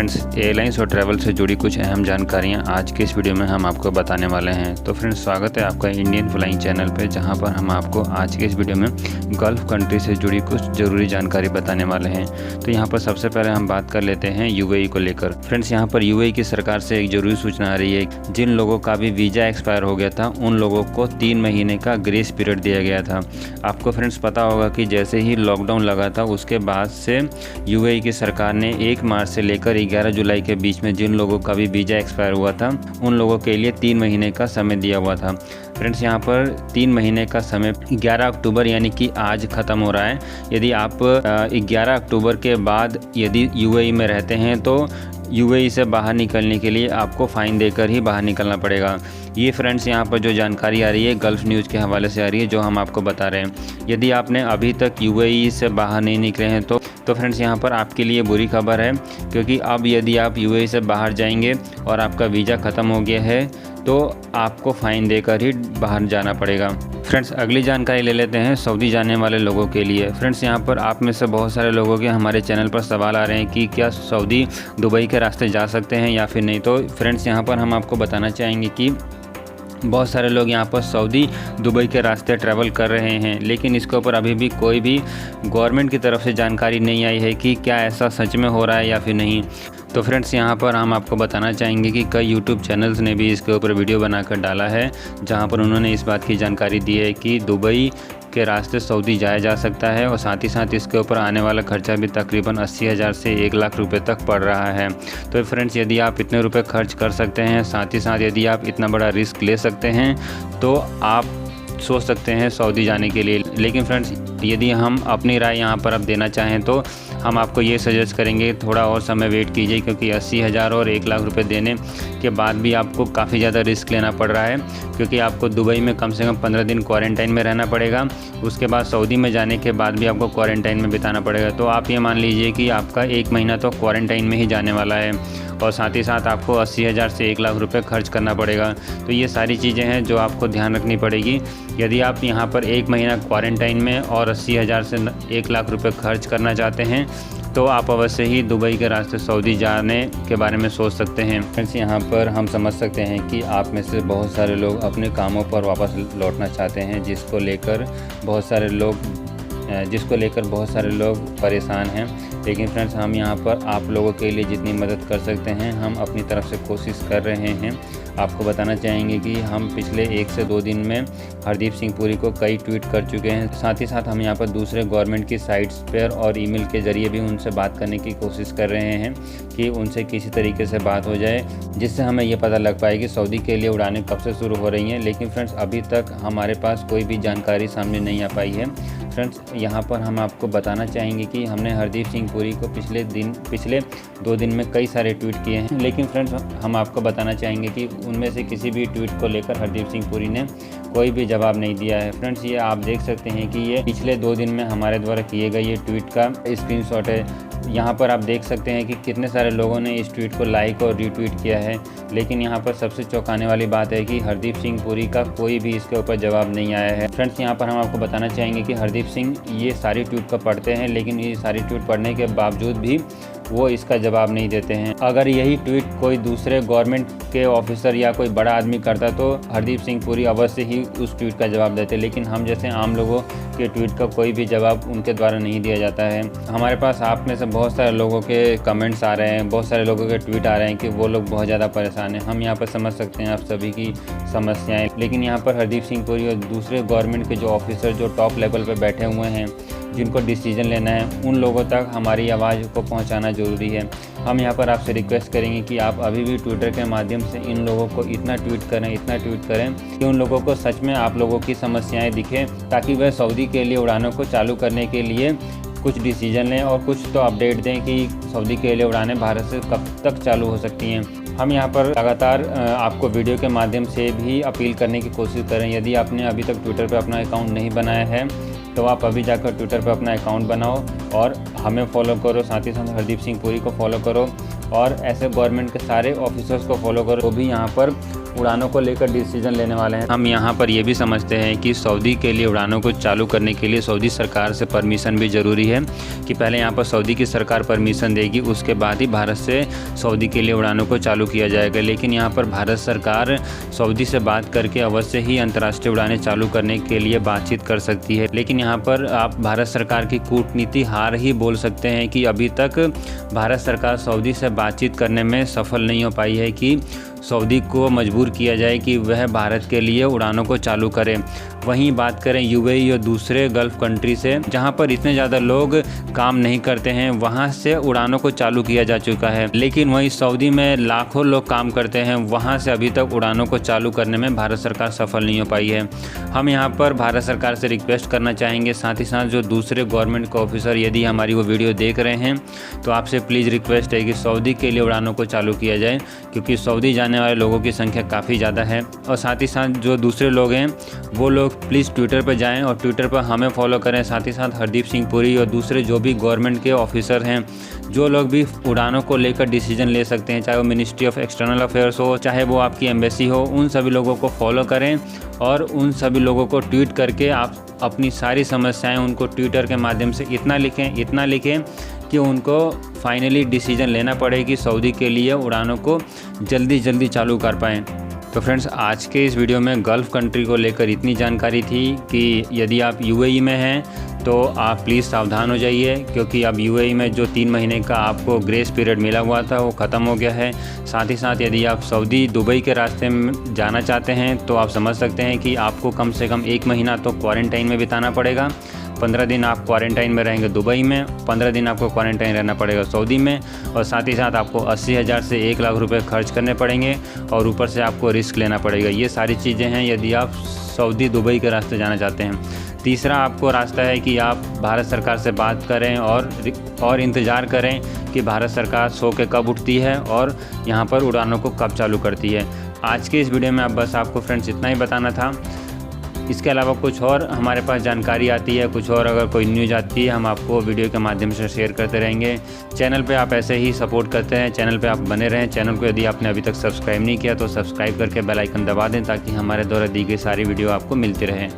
Friends, airlines और travel से जुड़ी कुछ अहम जानकारियां आज के इस वीडियो में हम आपको बताने वाले हैं। तो फ्रेंड्स, स्वागत है आपका इंडियन फ्लाइंग चैनल पे, जहां पर हम आपको आज के इस वीडियो में गल्फ़ कंट्री से जुड़ी कुछ ज़रूरी जानकारी बताने वाले हैं। तो यहां पर सबसे पहले हम बात कर लेते हैं यूएई को लेकर। फ्रेंड्स, यहाँ पर यूएई की सरकार से एक ज़रूरी सूचना आ रही है। जिन लोगों का भी वीज़ा एक्सपायर हो गया था उन लोगों को 3 महीने का ग्रेस पीरियड दिया गया था। आपको फ्रेंड्स पता होगा कि जैसे ही लॉकडाउन लगा था उसके बाद से यूएई की सरकार ने 1 मार्च से लेकर 11 जुलाई के बीच में जिन लोगों का भी वीज़ा एक्सपायर हुआ था उन लोगों के लिए 3 महीने का समय दिया हुआ था। फ्रेंड्स, यहाँ पर 3 महीने का समय 11 अक्टूबर यानी कि आज ख़त्म हो रहा है। यदि आप 11 अक्टूबर के बाद यदि यूएई में रहते हैं तो यूएई से बाहर निकलने के लिए आपको फ़ाइन देकर ही बाहर निकलना पड़ेगा। ये फ्रेंड्स यहाँ पर जो जानकारी आ रही है गल्फ़ न्यूज़ के हवाले से आ रही है, जो हम आपको बता रहे हैं। यदि आपने अभी तक यूएई से बाहर नहीं निकले हैं तो फ्रेंड्स यहाँ पर आपके लिए बुरी खबर है, क्योंकि अब यदि आप यूएई से बाहर जाएंगे और आपका वीज़ा ख़त्म हो गया है तो आपको फ़ाइन देकर ही बाहर जाना पड़ेगा। फ्रेंड्स, अगली जानकारी ले लेते हैं सऊदी जाने वाले लोगों के लिए। फ्रेंड्स, यहाँ पर आप में से बहुत सारे लोगों के हमारे चैनल पर सवाल आ रहे हैं कि क्या सऊदी दुबई के रास्ते जा सकते हैं या फिर नहीं। तो फ्रेंड्स, यहाँ पर हम आपको बताना चाहेंगे कि बहुत सारे लोग यहाँ पर सऊदी दुबई के रास्ते ट्रैवल कर रहे हैं, लेकिन इसके ऊपर अभी भी कोई भी गवर्नमेंट की तरफ से जानकारी नहीं आई है कि क्या ऐसा सच में हो रहा है या फिर नहीं। तो फ्रेंड्स, यहाँ पर हम आपको बताना चाहेंगे कि कई यूट्यूब चैनल्स ने भी इसके ऊपर वीडियो बनाकर डाला है, जहाँ पर उन्होंने इस बात की जानकारी दी है कि दुबई के रास्ते सऊदी जाया जा सकता है और साथ ही साथ इसके ऊपर आने वाला खर्चा भी तकरीबन 80,000 से 1 लाख रुपए तक पड़ रहा है। तो फ्रेंड्स, यदि आप इतने रुपए खर्च कर सकते हैं, साथ ही साथ यदि आप इतना बड़ा रिस्क ले सकते हैं, तो आप सोच सकते हैं सऊदी जाने के लिए। लेकिन फ्रेंड्स, यदि हम अपनी राय यहाँ पर अब देना चाहें तो हम आपको ये सजेस्ट करेंगे थोड़ा और समय वेट कीजिए, क्योंकि 80,000 और 1 लाख रुपए देने के बाद भी आपको काफ़ी ज़्यादा रिस्क लेना पड़ रहा है, क्योंकि आपको दुबई में कम से कम 15 दिन क्वारंटाइन में रहना पड़ेगा। उसके बाद सऊदी में जाने के बाद भी आपको क्वारंटाइन में बिताना पड़ेगा। तो आप ये मान लीजिए कि आपका 1 महीना तो क्वारंटाइन में ही जाने वाला है और साथ ही साथ आपको 80,000 से 1 लाख रुपए खर्च करना पड़ेगा। तो ये सारी चीज़ें हैं जो आपको ध्यान रखनी पड़ेगी। यदि आप यहाँ पर 1 महीना क्वारंटाइन में और 80,000 से 1 लाख रुपए खर्च करना चाहते हैं तो आप अवश्य ही दुबई के रास्ते सऊदी जाने के बारे में सोच सकते हैं। फ्रेंड्स, यहाँ पर हम समझ सकते हैं कि आप में से बहुत सारे लोग अपने कामों पर वापस लौटना चाहते हैं, जिसको लेकर बहुत सारे लोग परेशान हैं। लेकिन फ्रेंड्स, हम यहाँ पर आप लोगों के लिए जितनी मदद कर सकते हैं हम अपनी तरफ से कोशिश कर रहे हैं। आपको बताना चाहेंगे कि हम पिछले 1 से 2 दिन में हरदीप सिंह पुरी को कई ट्वीट कर चुके हैं। साथ ही साथ हम यहाँ पर दूसरे गवर्नमेंट की साइट्स पर और ईमेल के ज़रिए भी उनसे बात करने की कोशिश कर रहे हैं कि उनसे किसी तरीके से बात हो जाए, जिससे हमें ये पता लग पाए कि सऊदी के लिए उड़ानें कब से शुरू हो रही हैं। लेकिन फ्रेंड्स, अभी तक हमारे पास कोई भी जानकारी सामने नहीं आ पाई है। फ्रेंड्स, यहाँ पर हम आपको बताना चाहेंगे कि हमने हरदीप सिंह पुरी को पिछले 2 दिन में कई सारे ट्वीट किए हैं, लेकिन फ्रेंड्स हम आपको बताना चाहेंगे कि उनमें से किसी भी ट्वीट को लेकर हरदीप सिंह पुरी ने कोई भी जवाब नहीं दिया है। फ्रेंड्स, ये आप देख सकते हैं कि ये पिछले 2 दिन में हमारे द्वारा किए गए ये ट्वीट का स्क्रीनशॉट है। यहाँ पर आप देख सकते हैं कि कितने सारे लोगों ने इस ट्वीट को लाइक और रीट्वीट किया है। लेकिन यहाँ पर सबसे चौंकाने वाली बात है कि हरदीप सिंह पुरी का कोई भी इसके ऊपर जवाब नहीं आया है। फ्रेंड्स, यहाँ पर हम आपको बताना चाहेंगे कि हरदीप सिंह ये सारी ट्वीट को पढ़ते हैं, लेकिन ये सारी ट्वीट पढ़ने के बावजूद भी वो इसका जवाब नहीं देते हैं। अगर यही ट्वीट कोई दूसरे गवर्नमेंट के ऑफिसर या कोई बड़ा आदमी करता तो हरदीप सिंह पुरी अवश्य ही उस ट्वीट का जवाब देते, लेकिन हम जैसे आम लोगों के ट्वीट का कोई भी जवाब उनके द्वारा नहीं दिया जाता है। हमारे पास आप में से बहुत सारे लोगों के कमेंट्स आ रहे हैं, बहुत सारे लोगों के ट्वीट आ रहे हैं कि वो लोग बहुत ज़्यादा परेशान हैं। हम यहाँ पर समझ सकते हैं आप सभी की समस्याएँ, लेकिन यहाँ पर हरदीप सिंह पुरी और दूसरे गवर्नमेंट के जो ऑफिसर जो टॉप लेवल पर बैठे हुए हैं, जिनको डिसीजन लेना है, उन लोगों तक हमारी आवाज़ को पहुंचाना ज़रूरी है। हम यहाँ पर आपसे रिक्वेस्ट करेंगे कि आप अभी भी ट्विटर के माध्यम से इन लोगों को इतना ट्वीट करें कि उन लोगों को सच में आप लोगों की समस्याएं दिखें, ताकि वह सऊदी के लिए उड़ानों को चालू करने के लिए कुछ डिसीजन लें और कुछ तो अपडेट दें कि सऊदी के लिए उड़ानें भारत से कब तक चालू हो सकती हैं। हम यहाँ पर लगातार आपको वीडियो के माध्यम से भी अपील करने की कोशिश करें। यदि आपने अभी तक ट्विटर पर अपना अकाउंट नहीं बनाया है तो आप अभी जाकर ट्विटर पर अपना अकाउंट बनाओ और हमें फॉलो करो, साथ ही साथ हरदीप सिंह पुरी को फॉलो करो और ऐसे गवर्नमेंट के सारे ऑफिसर्स को फॉलो करो, वो भी यहाँ पर उड़ानों को लेकर डिसीजन लेने वाले हैं। हम यहाँ पर ये भी समझते हैं कि सऊदी के लिए उड़ानों को चालू करने के लिए सऊदी सरकार से परमिशन भी ज़रूरी है, कि पहले यहाँ पर सऊदी की सरकार परमिशन देगी, उसके बाद ही भारत से सऊदी के लिए उड़ानों को चालू किया जाएगा। लेकिन यहाँ पर भारत सरकार सऊदी से बात करके अवश्य ही अंतर्राष्ट्रीय उड़ानें चालू करने के लिए बातचीत कर सकती है। लेकिन यहाँ पर आप भारत सरकार की कूटनीति हार ही बोल सकते हैं कि अभी तक भारत सरकार सऊदी से बातचीत करने में सफल नहीं हो पाई है कि सऊदी को मजबूर किया जाए कि वह भारत के लिए उड़ानों को चालू करे। वहीं बात करें यूएई और दूसरे गल्फ़ कंट्री से, जहां पर इतने ज़्यादा लोग काम नहीं करते हैं, वहां से उड़ानों को चालू किया जा चुका है। लेकिन वहीं सऊदी में लाखों लोग काम करते हैं, वहां से अभी तक उड़ानों को चालू करने में भारत सरकार सफल नहीं हो पाई है। हम यहाँ पर भारत सरकार से रिक्वेस्ट करना चाहेंगे, साथ ही साथ जो दूसरे गवर्नमेंट के ऑफिसर यदि हमारी वो वीडियो देख रहे हैं तो आपसे प्लीज़ रिक्वेस्ट है कि सऊदी के लिए उड़ानों को चालू किया जाए, क्योंकि सऊदी जाने वाले लोगों की संख्या काफ़ी ज़्यादा है। और साथ ही साथ जो दूसरे लोग हैं वो लोग प्लीज़ ट्विटर पर जाएं और ट्विटर पर हमें फॉलो करें। साथ ही साथ हरदीप सिंह पुरी और दूसरे जो भी गवर्नमेंट के ऑफिसर हैं, जो लोग भी उड़ानों को लेकर डिसीजन ले सकते हैं, चाहे वो मिनिस्ट्री ऑफ एक्सटर्नल अफेयर्स हो, चाहे वो आपकी एम्बेसी हो, उन सभी लोगों को फॉलो करें और उन सभी लोगों को ट्वीट करके आप अपनी सारी समस्याएं उनको ट्विटर के माध्यम से इतना लिखें कि उनको फाइनली डिसीजन लेना पड़े कि सऊदी के लिए उड़ानों को जल्दी चालू कर पाएँ। तो फ्रेंड्स, आज के इस वीडियो में गल्फ़ कंट्री को लेकर इतनी जानकारी थी कि यदि आप यूएई में हैं तो आप प्लीज़ सावधान हो जाइए, क्योंकि अब यूएई में जो 3 महीने का आपको ग्रेस पीरियड मिला हुआ था वो ख़त्म हो गया है। साथ ही साथ यदि आप सऊदी दुबई के रास्ते में जाना चाहते हैं तो आप समझ सकते हैं कि आपको कम से कम 1 महीना तो क्वारंटाइन में बिताना पड़ेगा। 15 दिन आप क्वारंटाइन में रहेंगे दुबई में, 15 दिन आपको क्वारंटाइन रहना पड़ेगा सऊदी में, और साथ ही साथ आपको 80,000 से 1 लाख रुपए खर्च करने पड़ेंगे और ऊपर से आपको रिस्क लेना पड़ेगा। ये सारी चीज़ें हैं यदि आप सऊदी दुबई के रास्ते जाना चाहते हैं। तीसरा आपको रास्ता है कि आप भारत सरकार से बात करें और इंतज़ार करें कि भारत सरकार सो के कब उठती है और यहाँ पर उड़ानों को कब चालू करती है। आज के इस वीडियो में बस आपको फ्रेंड्स इतना ही बताना था। इसके अलावा कुछ और हमारे पास जानकारी आती है, कुछ और अगर कोई न्यूज़ आती है, हम आपको वीडियो के माध्यम से शेयर करते रहेंगे। चैनल पे आप ऐसे ही सपोर्ट करते हैं, चैनल पे आप बने रहें। चैनल को यदि आपने अभी तक सब्सक्राइब नहीं किया तो सब्सक्राइब करके बेल आइकन दबा दें, ताकि हमारे द्वारा दी गई सारी वीडियो आपको मिलती रहे।